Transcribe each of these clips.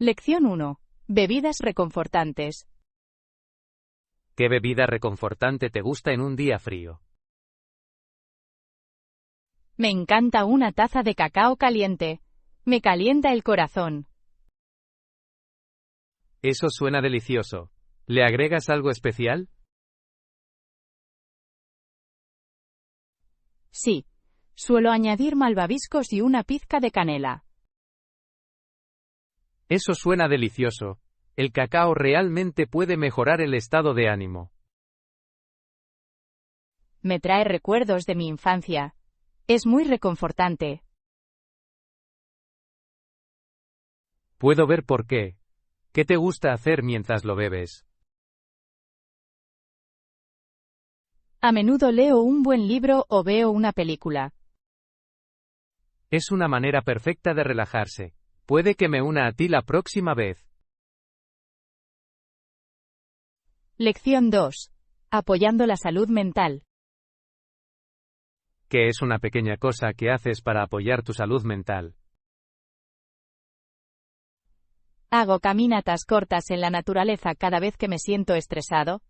Lección 1. Bebidas reconfortantes. ¿Qué bebida reconfortante te gusta en un día frío? Me encanta una taza de cacao caliente. Me calienta el corazón. Eso suena delicioso. ¿Le agregas algo especial? Sí. Suelo añadir malvaviscos y una pizca de canela. Eso suena delicioso. El cacao realmente puede mejorar el estado de ánimo. Me trae recuerdos de mi infancia. Es muy reconfortante. Puedo ver por qué. ¿Qué te gusta hacer mientras lo bebes? A menudo leo un buen libro o veo una película. Es una manera perfecta de relajarse. Puede que me una a ti la próxima vez. Lección 2. Apoyando la salud mental. ¿Qué es una pequeña cosa que haces para apoyar tu salud mental? Hago caminatas cortas en la naturaleza cada vez que me siento estresado.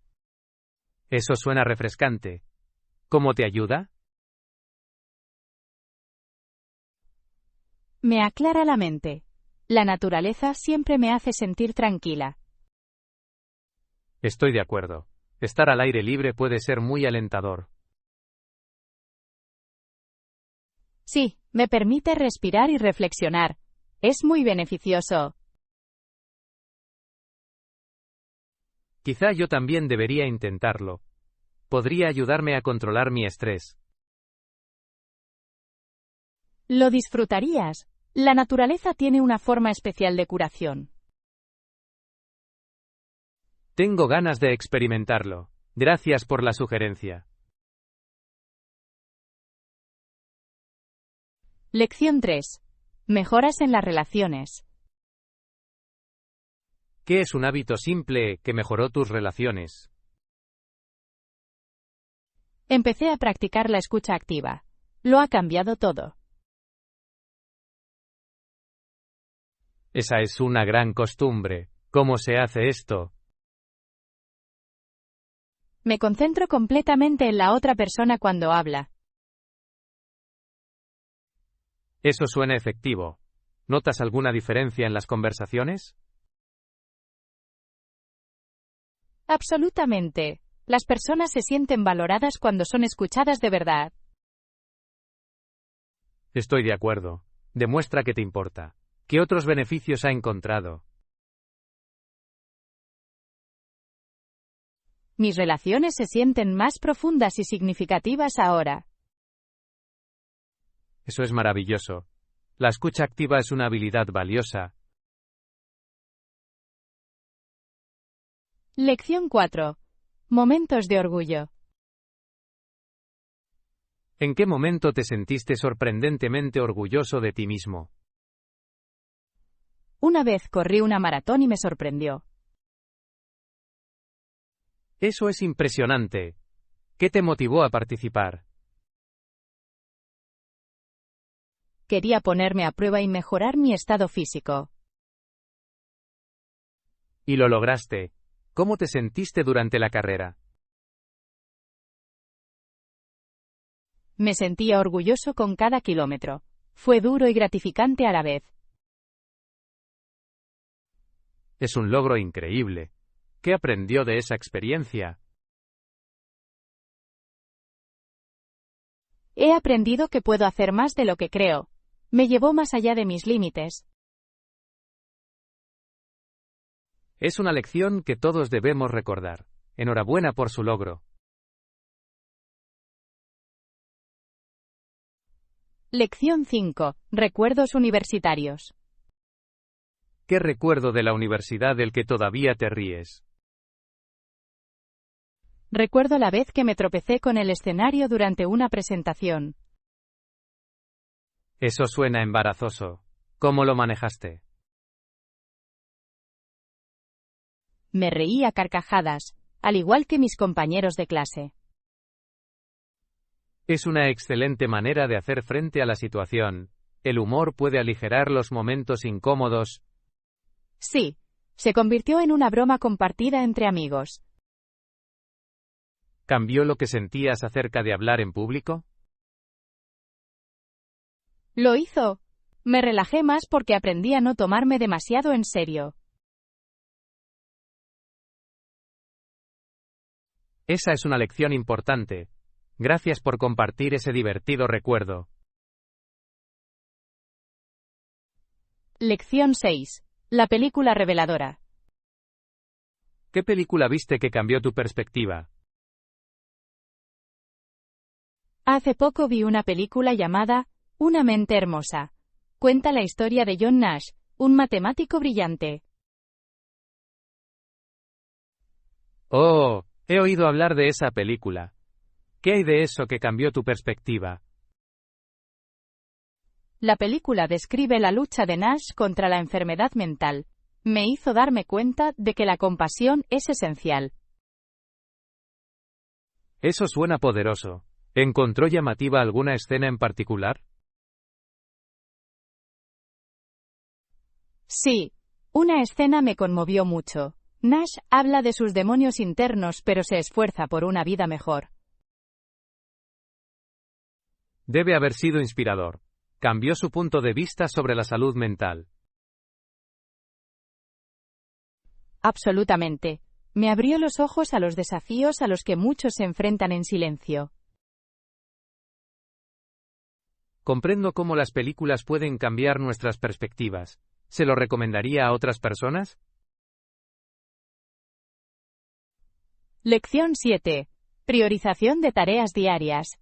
Eso suena refrescante. ¿Cómo te ayuda? Me aclara la mente. La naturaleza siempre me hace sentir tranquila. Estoy de acuerdo. Estar al aire libre puede ser muy alentador. Sí, me permite respirar y reflexionar. Es muy beneficioso. Quizá yo también debería intentarlo. Podría ayudarme a controlar mi estrés. Lo disfrutarías. La naturaleza tiene una forma especial de curación. Tengo ganas de experimentarlo. Gracias por la sugerencia. Lección 3. Mejoras en las relaciones. ¿Qué es un hábito simple que mejoró tus relaciones? Empecé a practicar la escucha activa. Lo ha cambiado todo. Esa es una gran costumbre. ¿Cómo se hace esto? Me concentro completamente en la otra persona cuando habla. Eso suena efectivo. ¿Notas alguna diferencia en las conversaciones? Absolutamente. Las personas se sienten valoradas cuando son escuchadas de verdad. Estoy de acuerdo. Demuestra que te importa. ¿Qué otros beneficios ha encontrado? Mis relaciones se sienten más profundas y significativas ahora. Eso es maravilloso. La escucha activa es una habilidad valiosa. Lección 4. Momentos de orgullo. ¿En qué momento te sentiste sorprendentemente orgulloso de ti mismo? Una vez corrí una maratón y me sorprendió. Eso es impresionante. ¿Qué te motivó a participar? Quería ponerme a prueba y mejorar mi estado físico. Y lo lograste. ¿Cómo te sentiste durante la carrera? Me sentía orgulloso con cada kilómetro. Fue duro y gratificante a la vez. Es un logro increíble. ¿Qué aprendió de esa experiencia? He aprendido que puedo hacer más de lo que creo. Me llevó más allá de mis límites. Es una lección que todos debemos recordar. Enhorabuena por su logro. Lección 5. Recuerdos universitarios. ¿Qué recuerdo de la universidad del que todavía te ríes? Recuerdo la vez que me tropecé con el escenario durante una presentación. Eso suena embarazoso. ¿Cómo lo manejaste? Me reí a carcajadas, al igual que mis compañeros de clase. Es una excelente manera de hacer frente a la situación. El humor puede aligerar los momentos incómodos. Sí, se convirtió en una broma compartida entre amigos. ¿Cambió lo que sentías acerca de hablar en público? Lo hizo. Me relajé más porque aprendí a no tomarme demasiado en serio. Esa es una lección importante. Gracias por compartir ese divertido recuerdo. Lección 6. La película reveladora. ¿Qué película viste que cambió tu perspectiva? Hace poco vi una película llamada Una mente hermosa. Cuenta la historia de John Nash, un matemático brillante. Oh, he oído hablar de esa película. ¿Qué hay de eso que cambió tu perspectiva? La película describe la lucha de Nash contra la enfermedad mental. Me hizo darme cuenta de que la compasión es esencial. Eso suena poderoso. ¿Encontró llamativa alguna escena en particular? Sí, una escena me conmovió mucho. Nash habla de sus demonios internos pero se esfuerza por una vida mejor. Debe haber sido inspirador. Cambió su punto de vista sobre la salud mental. Absolutamente. Me abrió los ojos a los desafíos a los que muchos se enfrentan en silencio. Comprendo cómo las películas pueden cambiar nuestras perspectivas. ¿Se lo recomendaría a otras personas? Lección 7. Priorización de tareas diarias.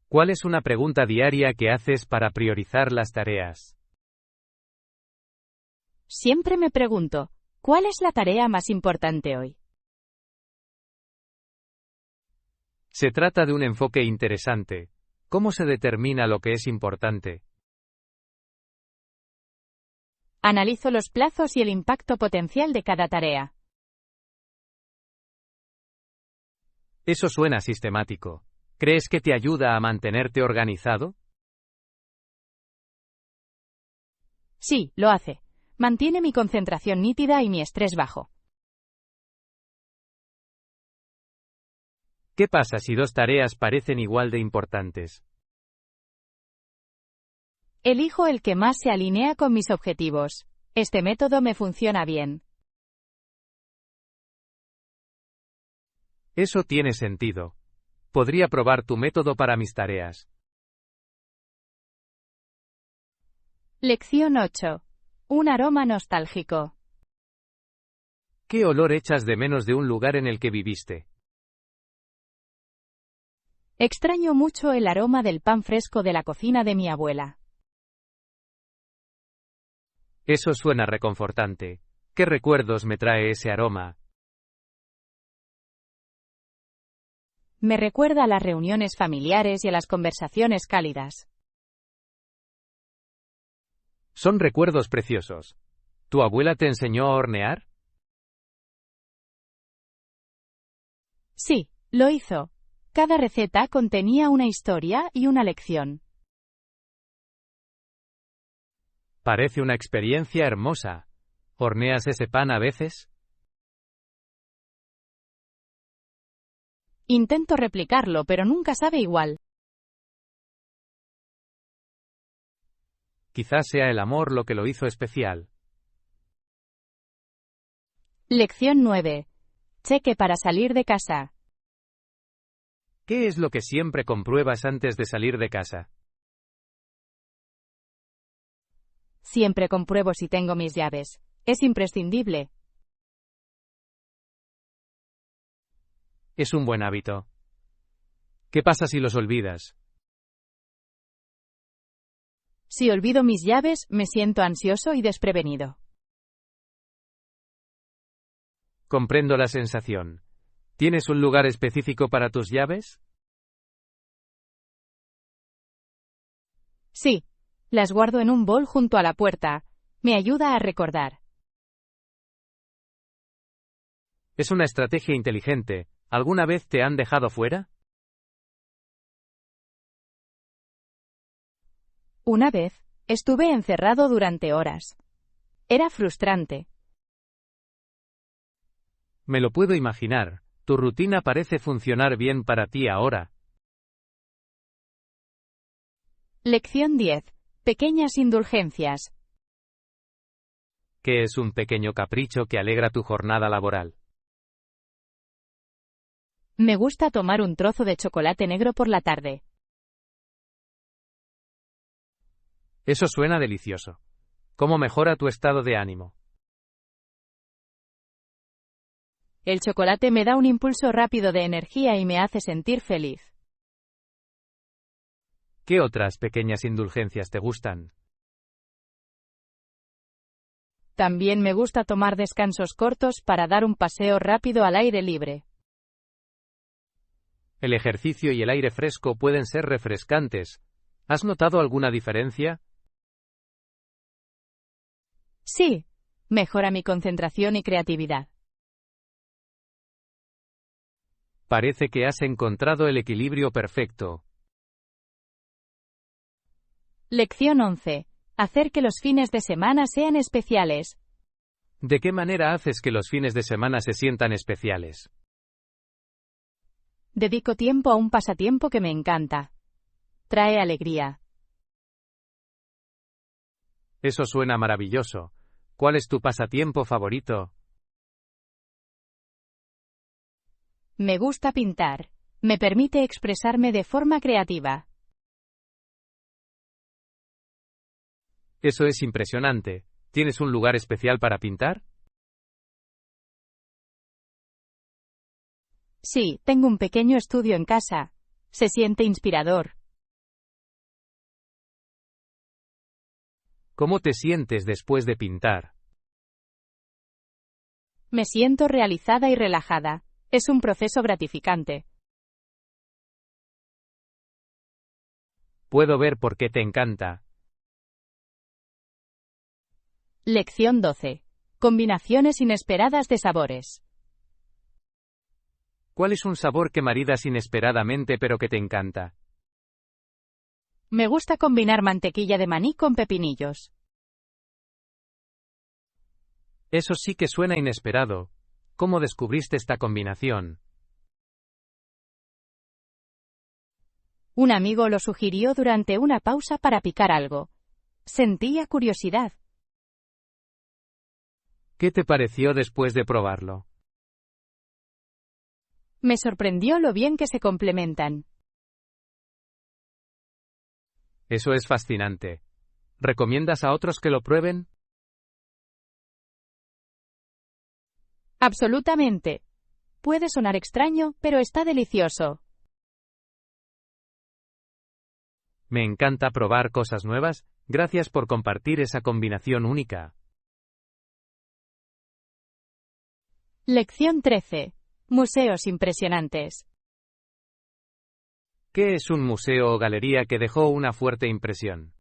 ¿Cuál es una pregunta diaria que haces para priorizar las tareas? Siempre me pregunto, ¿cuál es la tarea más importante hoy? Se trata de un enfoque interesante. ¿Cómo se determina lo que es importante? Analizo los plazos y el impacto potencial de cada tarea. Eso suena sistemático. ¿Crees que te ayuda a mantenerte organizado? Sí, lo hace. Mantiene mi concentración nítida y mi estrés bajo. ¿Qué pasa si dos tareas parecen igual de importantes? Elijo el que más se alinea con mis objetivos. Este método me funciona bien. Eso tiene sentido. Podría probar tu método para mis tareas. Lección 8. Un aroma nostálgico. ¿Qué olor echas de menos de un lugar en el que viviste? Extraño mucho el aroma del pan fresco de la cocina de mi abuela. Eso suena reconfortante. ¿Qué recuerdos me trae ese aroma? Me recuerda a las reuniones familiares y a las conversaciones cálidas. Son recuerdos preciosos. ¿Tu abuela te enseñó a hornear? Sí, lo hizo. Cada receta contenía una historia y una lección. Parece una experiencia hermosa. ¿Horneas ese pan a veces? Intento replicarlo, pero nunca sabe igual. Quizás sea el amor lo que lo hizo especial. Lección 9. Cheque para salir de casa. ¿Qué es lo que siempre compruebas antes de salir de casa? Siempre compruebo si tengo mis llaves. Es imprescindible. Es un buen hábito. ¿Qué pasa si los olvidas? Si olvido mis llaves, me siento ansioso y desprevenido. Comprendo la sensación. ¿Tienes un lugar específico para tus llaves? Sí, las guardo en un bol junto a la puerta. Me ayuda a recordar. Es una estrategia inteligente. ¿Alguna vez te han dejado fuera? Una vez, estuve encerrado durante horas. Era frustrante. Me lo puedo imaginar. Tu rutina parece funcionar bien para ti ahora. Lección 10. Pequeñas indulgencias. ¿Qué es un pequeño capricho que alegra tu jornada laboral? Me gusta tomar un trozo de chocolate negro por la tarde. Eso suena delicioso. ¿Cómo mejora tu estado de ánimo? El chocolate me da un impulso rápido de energía y me hace sentir feliz. ¿Qué otras pequeñas indulgencias te gustan? También me gusta tomar descansos cortos para dar un paseo rápido al aire libre. El ejercicio y el aire fresco pueden ser refrescantes. ¿Has notado alguna diferencia? Sí, mejora mi concentración y creatividad. Parece que has encontrado el equilibrio perfecto. Lección 11. Hacer que los fines de semana sean especiales. ¿De qué manera haces que los fines de semana se sientan especiales? Dedico tiempo a un pasatiempo que me encanta. Trae alegría. Eso suena maravilloso. ¿Cuál es tu pasatiempo favorito? Me gusta pintar. Me permite expresarme de forma creativa. Eso es impresionante. ¿Tienes un lugar especial para pintar? Sí, tengo un pequeño estudio en casa. Se siente inspirador. ¿Cómo te sientes después de pintar? Me siento realizada y relajada. Es un proceso gratificante. Puedo ver por qué te encanta. Lección 12. Combinaciones inesperadas de sabores. ¿Cuál es un sabor que maridas inesperadamente pero que te encanta? Me gusta combinar mantequilla de maní con pepinillos. Eso sí que suena inesperado. ¿Cómo descubriste esta combinación? Un amigo lo sugirió durante una pausa para picar algo. Sentía curiosidad. ¿Qué te pareció después de probarlo? Me sorprendió lo bien que se complementan. Eso es fascinante. ¿Recomiendas a otros que lo prueben? Absolutamente. Puede sonar extraño, pero está delicioso. Me encanta probar cosas nuevas. Gracias por compartir esa combinación única. Lección 13. Museos impresionantes. ¿Qué es un museo o galería que dejó una fuerte impresión?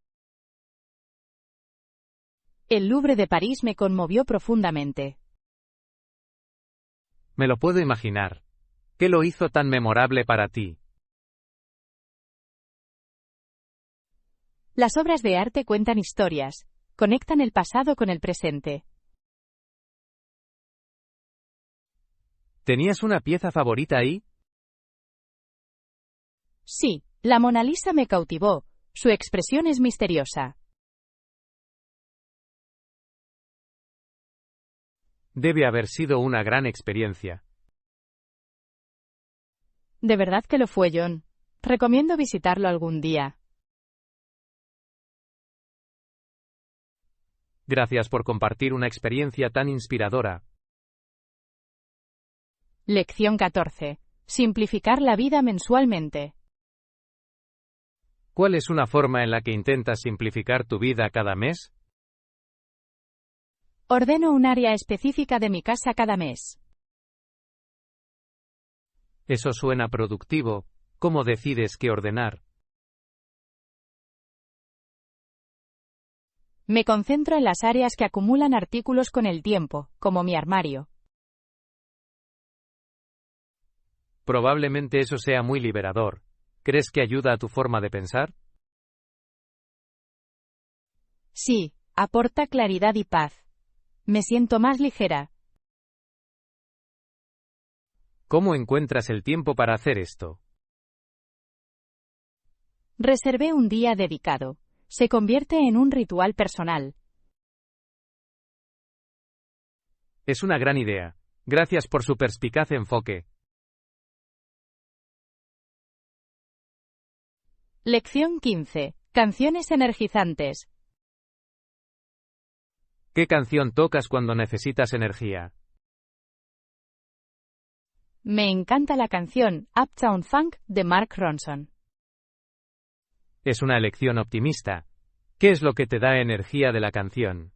El Louvre de París me conmovió profundamente. Me lo puedo imaginar. ¿Qué lo hizo tan memorable para ti? Las obras de arte cuentan historias, conectan el pasado con el presente. ¿Tenías una pieza favorita ahí? Sí, la Mona Lisa me cautivó. Su expresión es misteriosa. Debe haber sido una gran experiencia. De verdad que lo fue, John. Recomiendo visitarlo algún día. Gracias por compartir una experiencia tan inspiradora. Lección 14. Simplificar la vida mensualmente. ¿Cuál es una forma en la que intentas simplificar tu vida cada mes? Ordeno un área específica de mi casa cada mes. Eso suena productivo. ¿Cómo decides qué ordenar? Me concentro en las áreas que acumulan artículos con el tiempo, como mi armario. Probablemente eso sea muy liberador. ¿Crees que ayuda a tu forma de pensar? Sí, aporta claridad y paz. Me siento más ligera. ¿Cómo encuentras el tiempo para hacer esto? Reservé un día dedicado. Se convierte en un ritual personal. Es una gran idea. Gracias por su perspicaz enfoque. Lección 15. Canciones energizantes. ¿Qué canción tocas cuando necesitas energía? Me encanta la canción Uptown Funk de Mark Ronson. Es una elección optimista. ¿Qué es lo que te da energía de la canción?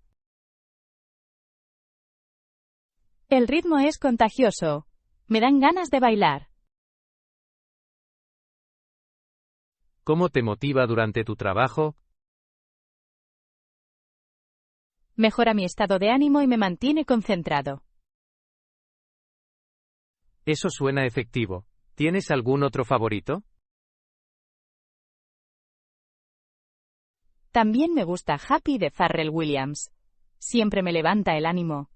El ritmo es contagioso. Me dan ganas de bailar. ¿Cómo te motiva durante tu trabajo? Mejora mi estado de ánimo y me mantiene concentrado. Eso suena efectivo. ¿Tienes algún otro favorito? También me gusta Happy de Pharrell Williams. Siempre me levanta el ánimo.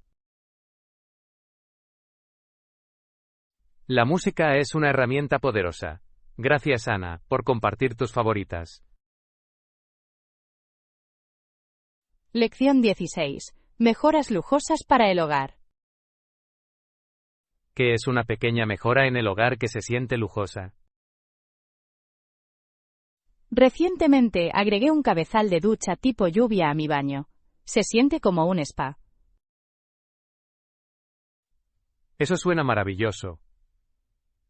La música es una herramienta poderosa. Gracias, Ana, por compartir tus favoritas. Lección 16. Mejoras lujosas para el hogar. ¿Qué es una pequeña mejora en el hogar que se siente lujosa? Recientemente agregué un cabezal de ducha tipo lluvia a mi baño. Se siente como un spa. Eso suena maravilloso.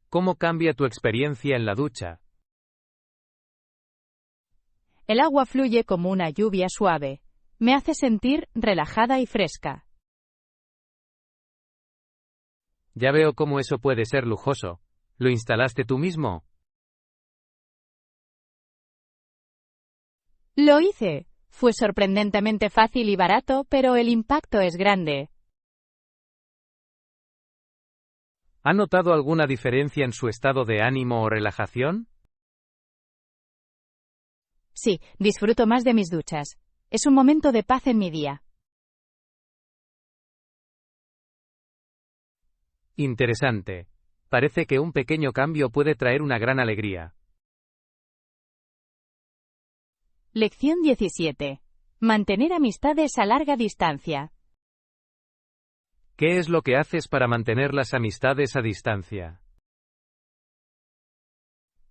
¿Cómo cambia tu experiencia en la ducha? El agua fluye como una lluvia suave. Me hace sentir relajada y fresca. Ya veo cómo eso puede ser lujoso. ¿Lo instalaste tú mismo? Lo hice. Fue sorprendentemente fácil y barato, pero el impacto es grande. ¿Ha notado alguna diferencia en su estado de ánimo o relajación? Sí, disfruto más de mis duchas. Es un momento de paz en mi día. Interesante. Parece que un pequeño cambio puede traer una gran alegría. Lección 17. Mantener amistades a larga distancia. ¿Qué es lo que haces para mantener las amistades a distancia?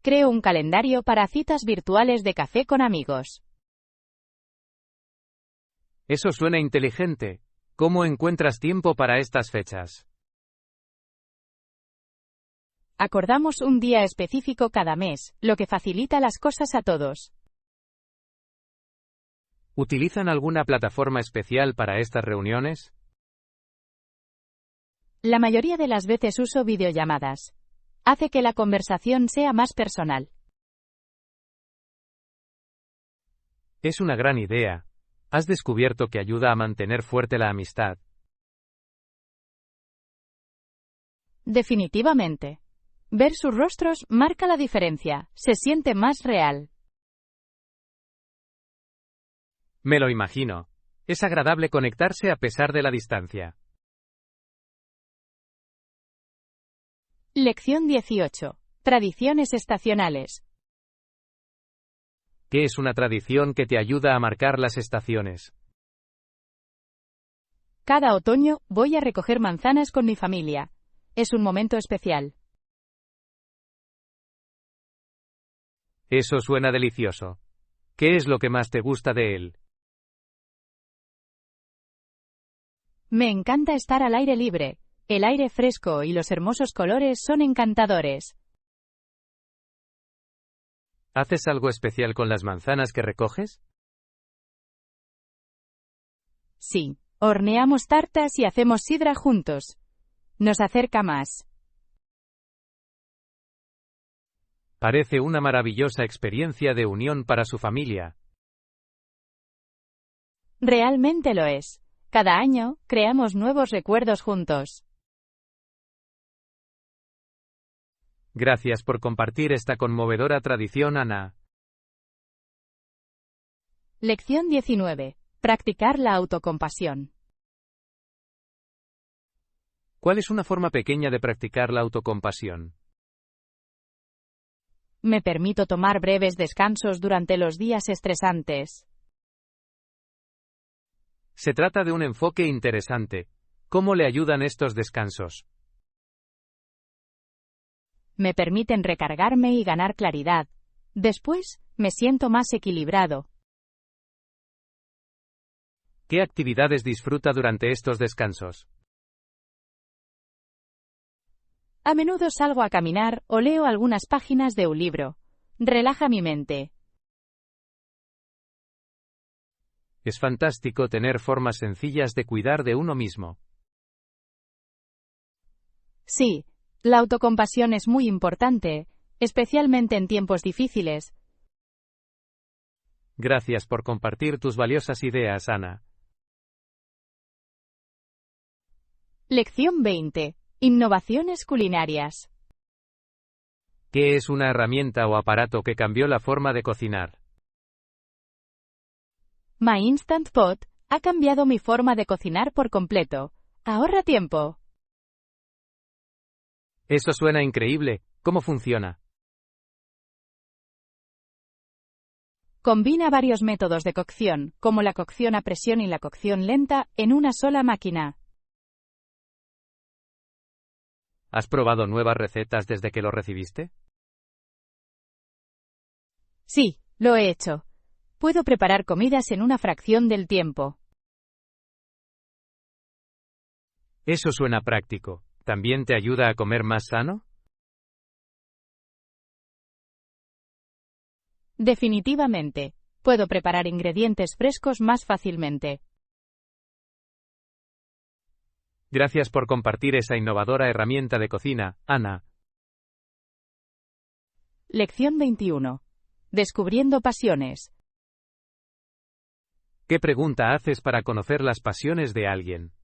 Creo un calendario para citas virtuales de café con amigos. Eso suena inteligente. ¿Cómo encuentras tiempo para estas fechas? Acordamos un día específico cada mes, lo que facilita las cosas a todos. ¿Utilizan alguna plataforma especial para estas reuniones? La mayoría de las veces uso videollamadas. Hace que la conversación sea más personal. Es una gran idea. Has descubierto que ayuda a mantener fuerte la amistad. Definitivamente. Ver sus rostros marca la diferencia, se siente más real. Me lo imagino. Es agradable conectarse a pesar de la distancia. Lección 18. Tradiciones estacionales. ¿Qué es una tradición que te ayuda a marcar las estaciones? Cada otoño voy a recoger manzanas con mi familia. Es un momento especial. Eso suena delicioso. ¿Qué es lo que más te gusta de él? Me encanta estar al aire libre. El aire fresco y los hermosos colores son encantadores. ¿Haces algo especial con las manzanas que recoges? Sí, horneamos tartas y hacemos sidra juntos. Nos acerca más. Parece una maravillosa experiencia de unión para su familia. Realmente lo es. Cada año, creamos nuevos recuerdos juntos. Gracias por compartir esta conmovedora tradición, Ana. Lección 19. Practicar la autocompasión. ¿Cuál es una forma pequeña de practicar la autocompasión? Me permito tomar breves descansos durante los días estresantes. Se trata de un enfoque interesante. ¿Cómo le ayudan estos descansos? Me permiten recargarme y ganar claridad. Después, me siento más equilibrado. ¿Qué actividades disfruta durante estos descansos? A menudo salgo a caminar o leo algunas páginas de un libro. Relaja mi mente. Es fantástico tener formas sencillas de cuidar de uno mismo. Sí, la autocompasión es muy importante, especialmente en tiempos difíciles. Gracias por compartir tus valiosas ideas, Ana. Lección 20. Innovaciones culinarias. ¿Qué es una herramienta o aparato que cambió la forma de cocinar? My Instant Pot ha cambiado mi forma de cocinar por completo. Ahorra tiempo. Eso suena increíble. ¿Cómo funciona? Combina varios métodos de cocción, como la cocción a presión y la cocción lenta, en una sola máquina. ¿Has probado nuevas recetas desde que lo recibiste? Sí, lo he hecho. Puedo preparar comidas en una fracción del tiempo. Eso suena práctico. ¿También te ayuda a comer más sano? Definitivamente. Puedo preparar ingredientes frescos más fácilmente. Gracias por compartir esa innovadora herramienta de cocina, Ana. Lección 21. Descubriendo pasiones. ¿Qué pregunta haces para conocer las pasiones de alguien?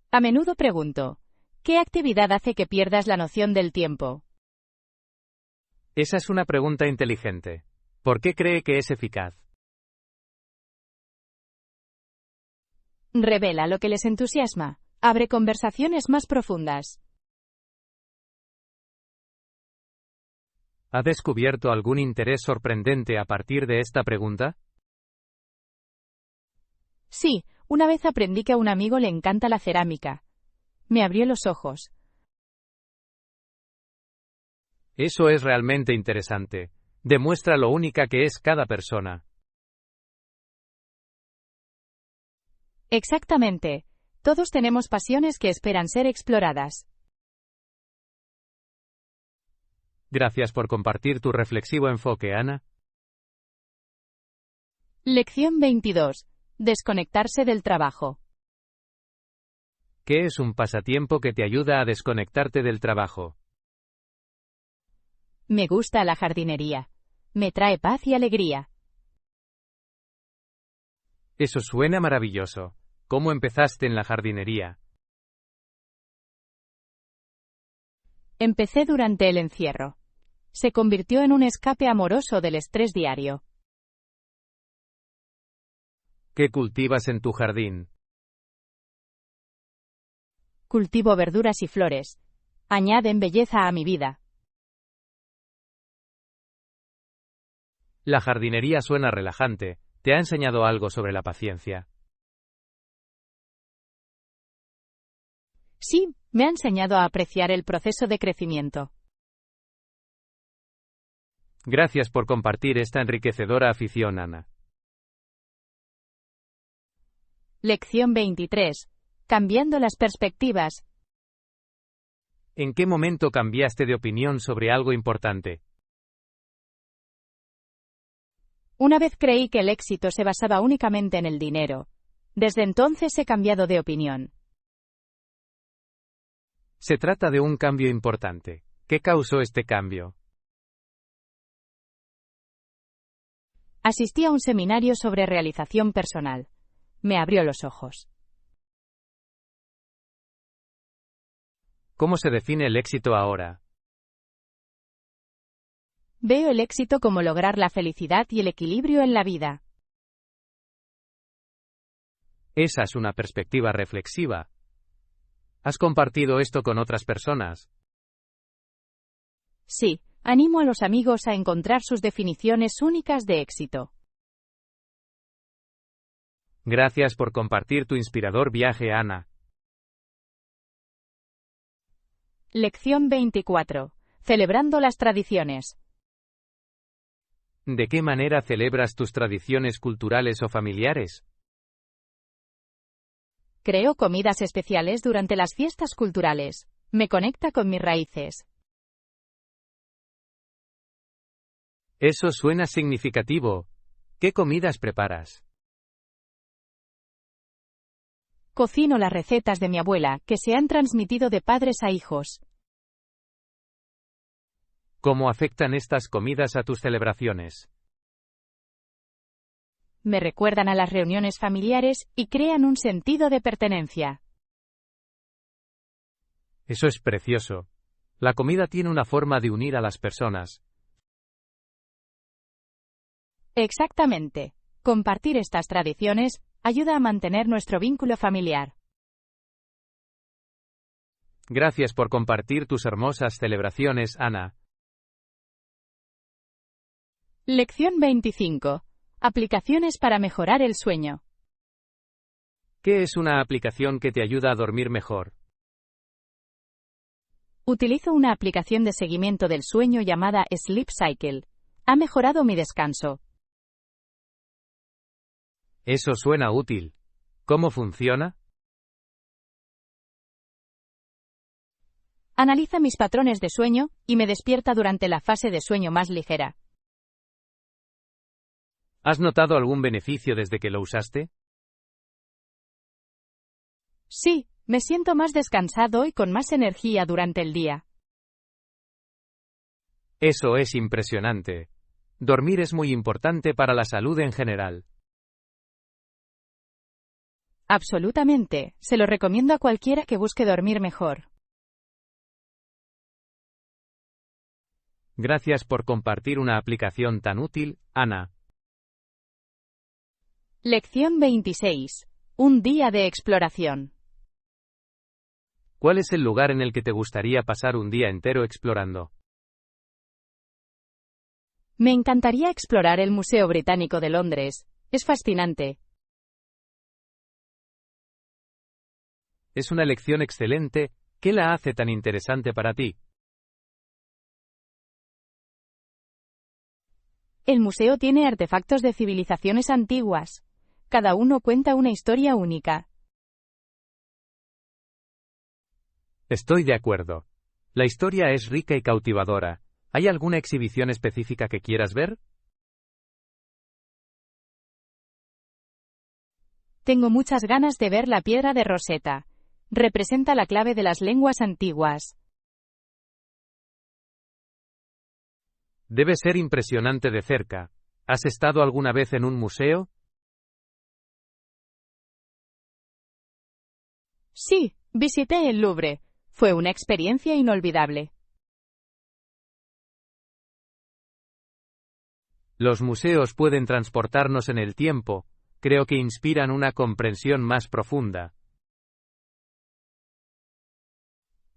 A menudo pregunto, ¿qué actividad hace que pierdas la noción del tiempo? Esa es una pregunta inteligente. ¿Por qué cree que es eficaz? Revela lo que les entusiasma. Abre conversaciones más profundas. ¿Ha descubierto algún interés sorprendente a partir de esta pregunta? Sí, una vez aprendí que a un amigo le encanta la cerámica. Me abrió los ojos. Eso es realmente interesante. Demuestra lo única que es cada persona. Exactamente. Todos tenemos pasiones que esperan ser exploradas. Gracias por compartir tu reflexivo enfoque, Ana. Lección 22. Desconectarse del trabajo. ¿Qué es un pasatiempo que te ayuda a desconectarte del trabajo? Me gusta la jardinería. Me trae paz y alegría. Eso suena maravilloso. ¿Cómo empezaste en la jardinería? Empecé durante el encierro. Se convirtió en un escape amoroso del estrés diario. ¿Qué cultivas en tu jardín? Cultivo verduras y flores. Añaden belleza a mi vida. La jardinería suena relajante. ¿Te ha enseñado algo sobre la paciencia? Sí, me ha enseñado a apreciar el proceso de crecimiento. Gracias por compartir esta enriquecedora afición, Ana. Lección 23. Cambiando las perspectivas. ¿En qué momento cambiaste de opinión sobre algo importante? Una vez creí que el éxito se basaba únicamente en el dinero. Desde entonces he cambiado de opinión. Se trata de un cambio importante. ¿Qué causó este cambio? Asistí a un seminario sobre realización personal. Me abrió los ojos. ¿Cómo se define el éxito ahora? Veo el éxito como lograr la felicidad y el equilibrio en la vida. Esa es una perspectiva reflexiva. ¿Has compartido esto con otras personas? Sí, animo a los amigos a encontrar sus definiciones únicas de éxito. Gracias por compartir tu inspirador viaje, Ana. Lección 24. Celebrando las tradiciones. ¿De qué manera celebras tus tradiciones culturales o familiares? Creo comidas especiales durante las fiestas culturales. Me conecta con mis raíces. Eso suena significativo. ¿Qué comidas preparas? Cocino las recetas de mi abuela, que se han transmitido de padres a hijos. ¿Cómo afectan estas comidas a tus celebraciones? Me recuerdan a las reuniones familiares y crean un sentido de pertenencia. Eso es precioso. La comida tiene una forma de unir a las personas. Exactamente. Compartir estas tradiciones ayuda a mantener nuestro vínculo familiar. Gracias por compartir tus hermosas celebraciones, Ana. Lección 25. Aplicaciones para mejorar el sueño. ¿Qué es una aplicación que te ayuda a dormir mejor? Utilizo una aplicación de seguimiento del sueño llamada Sleep Cycle. Ha mejorado mi descanso. Eso suena útil. ¿Cómo funciona? Analiza mis patrones de sueño y me despierta durante la fase de sueño más ligera. ¿Has notado algún beneficio desde que lo usaste? Sí, me siento más descansado y con más energía durante el día. Eso es impresionante. Dormir es muy importante para la salud en general. Absolutamente, se lo recomiendo a cualquiera que busque dormir mejor. Gracias por compartir una aplicación tan útil, Ana. Lección 26. Un día de exploración. ¿Cuál es el lugar en el que te gustaría pasar un día entero explorando? Me encantaría explorar el Museo Británico de Londres. Es fascinante. Es una elección excelente. ¿Qué la hace tan interesante para ti? El museo tiene artefactos de civilizaciones antiguas. Cada uno cuenta una historia única. Estoy de acuerdo. La historia es rica y cautivadora. ¿Hay alguna exhibición específica que quieras ver? Tengo muchas ganas de ver la piedra de Rosetta. Representa la clave de las lenguas antiguas. Debe ser impresionante de cerca. ¿Has estado alguna vez en un museo? Sí, visité el Louvre. Fue una experiencia inolvidable. Los museos pueden transportarnos en el tiempo. Creo que inspiran una comprensión más profunda.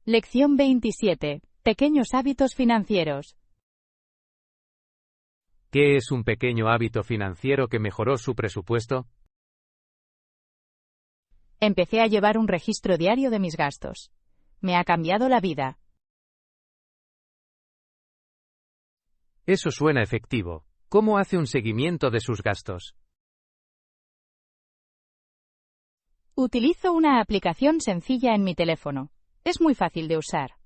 Lección 27. Pequeños hábitos financieros. ¿Qué es un pequeño hábito financiero que mejoró su presupuesto? Empecé a llevar un registro diario de mis gastos. Me ha cambiado la vida. Eso suena efectivo. ¿Cómo hace un seguimiento de sus gastos? Utilizo una aplicación sencilla en mi teléfono. Es muy fácil de usar.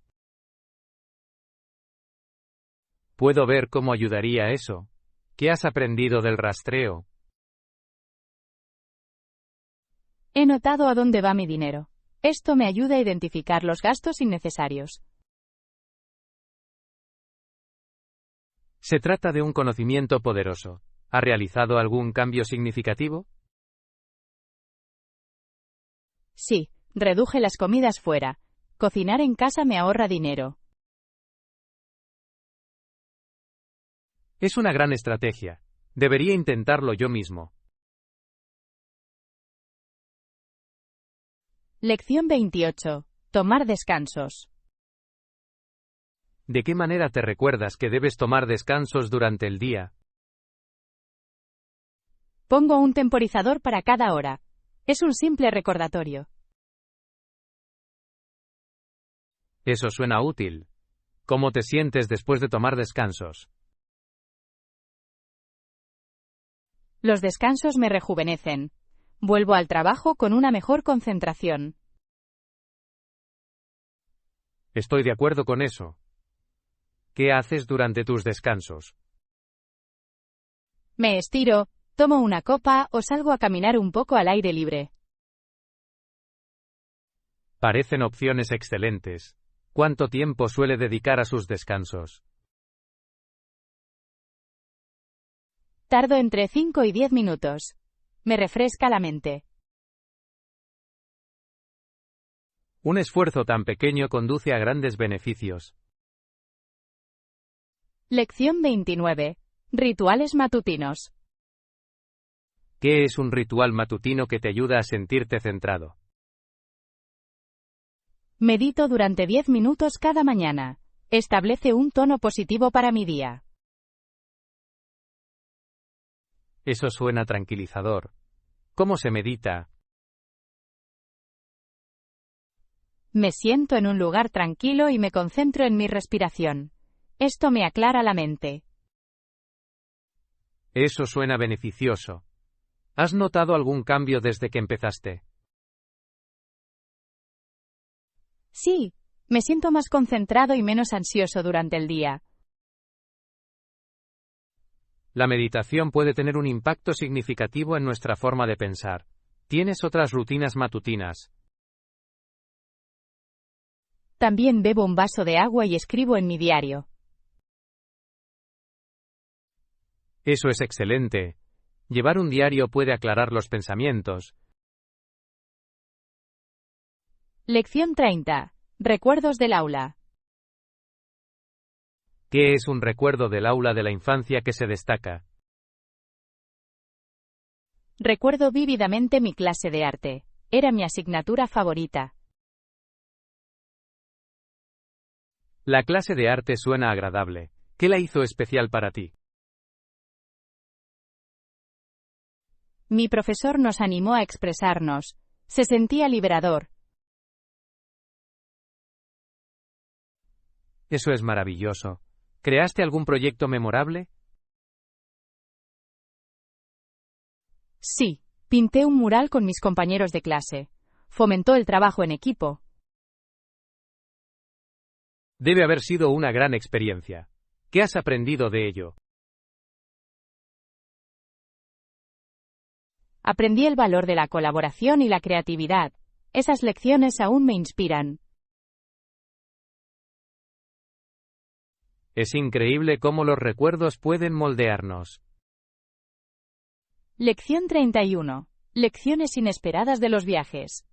Puedo ver cómo ayudaría eso. ¿Qué has aprendido del rastreo? He notado a dónde va mi dinero. Esto me ayuda a identificar los gastos innecesarios. Se trata de un conocimiento poderoso. ¿Ha realizado algún cambio significativo? Sí, reduje las comidas fuera. Cocinar en casa me ahorra dinero. Es una gran estrategia. Debería intentarlo yo mismo. Lección 28. Tomar descansos. ¿De qué manera te recuerdas que debes tomar descansos durante el día? Pongo un temporizador para cada hora. Es un simple recordatorio. Eso suena útil. ¿Cómo te sientes después de tomar descansos? Los descansos me rejuvenecen. Vuelvo al trabajo con una mejor concentración. Estoy de acuerdo con eso. ¿Qué haces durante tus descansos? Me estiro, tomo una copa o salgo a caminar un poco al aire libre. Parecen opciones excelentes. ¿Cuánto tiempo suele dedicar a sus descansos? Tardo entre 5 y 10 minutos. Me refresca la mente. Un esfuerzo tan pequeño conduce a grandes beneficios. Lección 29. Rituales matutinos. ¿Qué es un ritual matutino que te ayuda a sentirte centrado? Medito durante 10 minutos cada mañana. Establece un tono positivo para mi día. Eso suena tranquilizador. ¿Cómo se medita? Me siento en un lugar tranquilo y me concentro en mi respiración. Esto me aclara la mente. Eso suena beneficioso. ¿Has notado algún cambio desde que empezaste? Sí, me siento más concentrado y menos ansioso durante el día. La meditación puede tener un impacto significativo en nuestra forma de pensar. ¿Tienes otras rutinas matutinas? También bebo un vaso de agua y escribo en mi diario. Eso es excelente. Llevar un diario puede aclarar los pensamientos. Lección 30. Recuerdos del aula. ¿Qué es un recuerdo del aula de la infancia que se destaca? Recuerdo vívidamente mi clase de arte. Era mi asignatura favorita. La clase de arte suena agradable. ¿Qué la hizo especial para ti? Mi profesor nos animó a expresarnos. Se sentía liberador. Eso es maravilloso. ¿Creaste algún proyecto memorable? Sí, pinté un mural con mis compañeros de clase. Fomentó el trabajo en equipo. Debe haber sido una gran experiencia. ¿Qué has aprendido de ello? Aprendí el valor de la colaboración y la creatividad. Esas lecciones aún me inspiran. Es increíble cómo los recuerdos pueden moldearnos. Lección 31. Lecciones inesperadas de los viajes.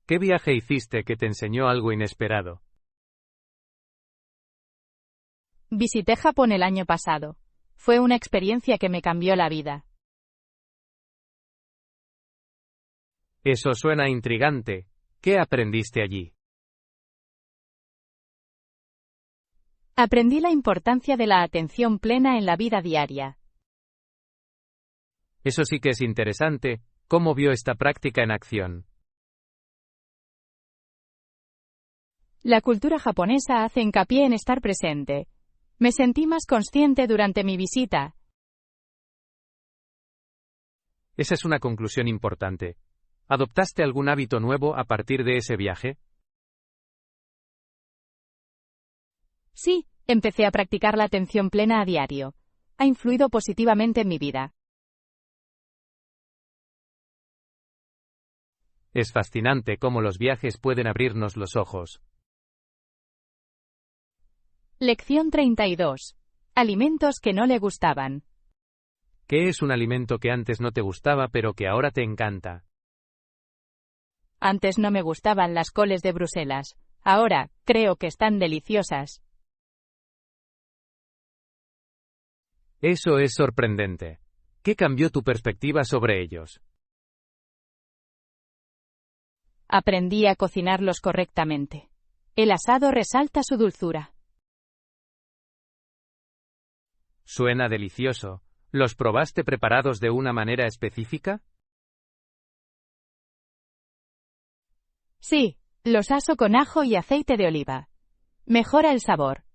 ¿Qué viaje hiciste que te enseñó algo inesperado? Visité Japón el año pasado. Fue una experiencia que me cambió la vida. Eso suena intrigante. ¿Qué aprendiste allí? Aprendí la importancia de la atención plena en la vida diaria. Eso sí que es interesante. ¿Cómo vio esta práctica en acción? La cultura japonesa hace hincapié en estar presente. Me sentí más consciente durante mi visita. Esa es una conclusión importante. ¿Adoptaste algún hábito nuevo a partir de ese viaje? Sí, empecé a practicar la atención plena a diario. Ha influido positivamente en mi vida. Es fascinante cómo los viajes pueden abrirnos los ojos. Lección 32. Alimentos que no le gustaban. ¿Qué es un alimento que antes no te gustaba pero que ahora te encanta? Antes no me gustaban las coles de Bruselas. Ahora, creo que están deliciosas. Eso es sorprendente. ¿Qué cambió tu perspectiva sobre ellos? Aprendí a cocinarlos correctamente. El asado resalta su dulzura. Suena delicioso. ¿Los probaste preparados de una manera específica? Sí, los aso con ajo y aceite de oliva. Mejora el sabor.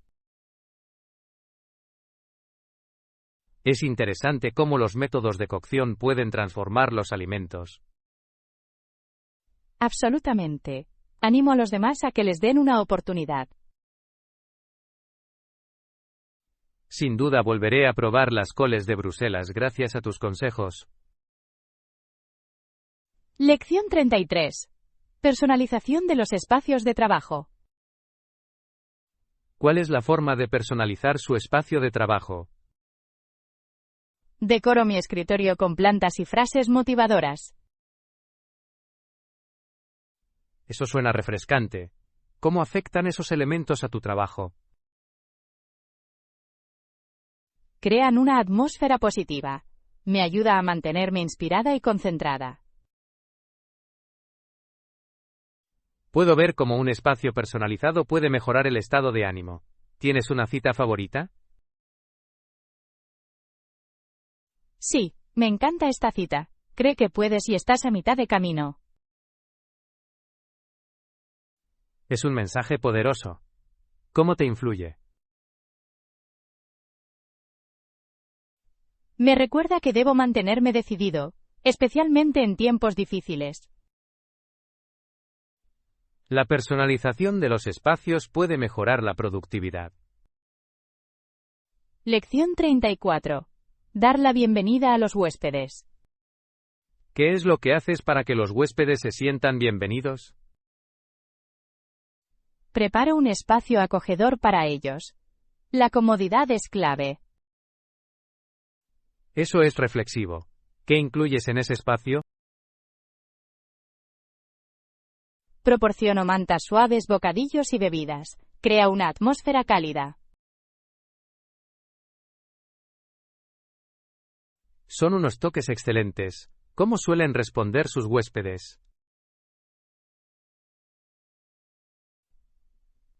Es interesante cómo los métodos de cocción pueden transformar los alimentos. Absolutamente. Animo a los demás a que les den una oportunidad. Sin duda volveré a probar las coles de Bruselas gracias a tus consejos. Lección 33. Personalización de los espacios de trabajo. ¿Cuál es la forma de personalizar su espacio de trabajo? Decoro mi escritorio con plantas y frases motivadoras. Eso suena refrescante. ¿Cómo afectan esos elementos a tu trabajo? Crean una atmósfera positiva. Me ayuda a mantenerme inspirada y concentrada. Puedo ver cómo un espacio personalizado puede mejorar el estado de ánimo. ¿Tienes una cita favorita? Sí, me encanta esta cita. Cree que puedes y estás a mitad de camino. Es un mensaje poderoso. ¿Cómo te influye? Me recuerda que debo mantenerme decidido, especialmente en tiempos difíciles. La personalización de los espacios puede mejorar la productividad. Lección 34. Dar la bienvenida a los huéspedes. ¿Qué es lo que haces para que los huéspedes se sientan bienvenidos? Preparo un espacio acogedor para ellos. La comodidad es clave. Eso es reflexivo. ¿Qué incluyes en ese espacio? Proporciono mantas suaves, bocadillos y bebidas. Crea una atmósfera cálida. Son unos toques excelentes. ¿Cómo suelen responder sus huéspedes?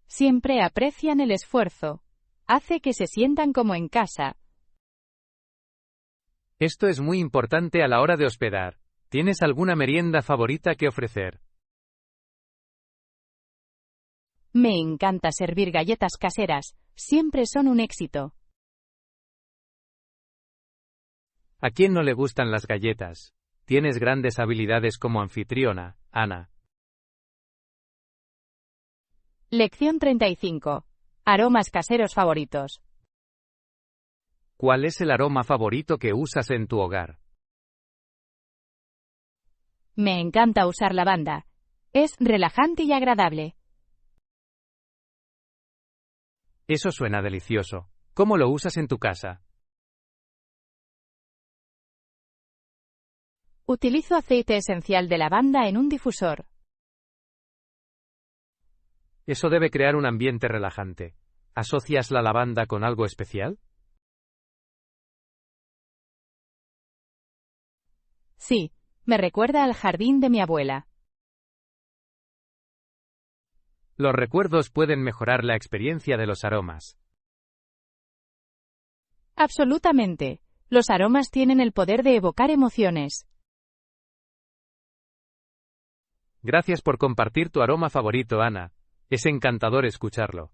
Siempre aprecian el esfuerzo. Hace que se sientan como en casa. Esto es muy importante a la hora de hospedar. ¿Tienes alguna merienda favorita que ofrecer? Me encanta servir galletas caseras. Siempre son un éxito. ¿A quién no le gustan las galletas? Tienes grandes habilidades como anfitriona, Ana. Lección 35. Aromas caseros favoritos. ¿Cuál es el aroma favorito que usas en tu hogar? Me encanta usar lavanda. Es relajante y agradable. Eso suena delicioso. ¿Cómo lo usas en tu casa? Utilizo aceite esencial de lavanda en un difusor. Eso debe crear un ambiente relajante. ¿Asocias la lavanda con algo especial? Sí, me recuerda al jardín de mi abuela. Los recuerdos pueden mejorar la experiencia de los aromas. Absolutamente. Los aromas tienen el poder de evocar emociones. Gracias por compartir tu aroma favorito, Ana. Es encantador escucharlo.